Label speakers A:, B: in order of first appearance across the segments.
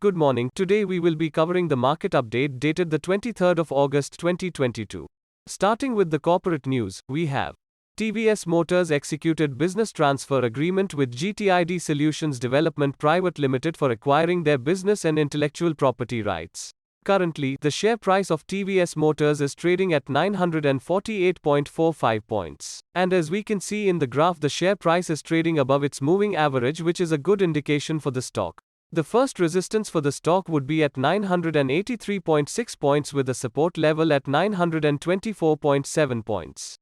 A: Good morning. Today we will be covering the market update dated the 23rd of August 2022. Starting with the corporate news, we have TVS Motors executed business transfer agreement with GTID Solutions Development Private Limited for acquiring their business and intellectual property rights. Currently, the share price of TVS Motors is trading at 948.45 points. And as we can see in the graph, the share price is trading above its moving average, which is a good indication for the stock. The first resistance for the stock would be at 983.6 points with a support level at 924.7 points.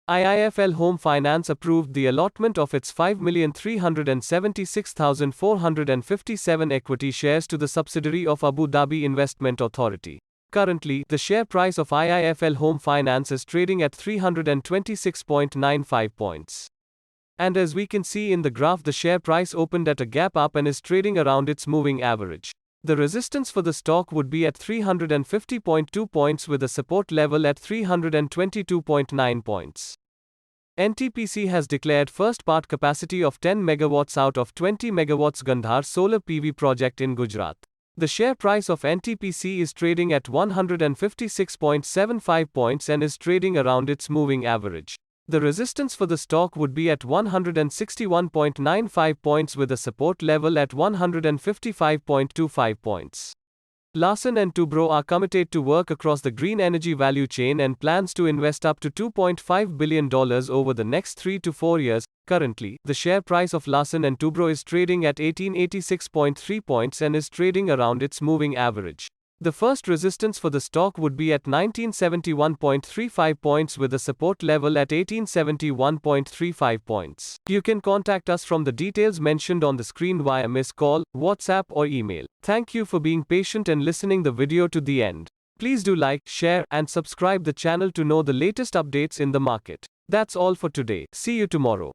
A: IIFL Home Finance approved the allotment of its 5,376,457 equity shares to the subsidiary of Abu Dhabi Investment Authority. Currently, the share price of IIFL Home Finance is trading at 326.95 points. And as we can see in the graph, the share price opened at a gap up and is trading around its moving average. The resistance for the stock would be at 350.2 points with a support level at 322.9 points. NTPC has declared first part capacity of 10 megawatts out of 20 megawatts Gandhar solar PV project in Gujarat. The share price of NTPC is trading at 156.75 points and is trading around its moving average. The resistance for the stock would be at 161.95 points with a support level at 155.25 points. Larsen and Toubro are committed to work across the green energy value chain and plans to invest up to $2.5 billion over the next 3 to 4 years. Currently, the share price of Larsen and Toubro is trading at 1886.3 points and is trading around its moving average. The first resistance for the stock would be at 1971.35 points with a support level at 1871.35 points. You can contact us from the details mentioned on the screen via missed call, WhatsApp or email. Thank you for being patient and listening the video to the end. Please do like, share and subscribe the channel to know the latest updates in the market. That's all for today. See you tomorrow.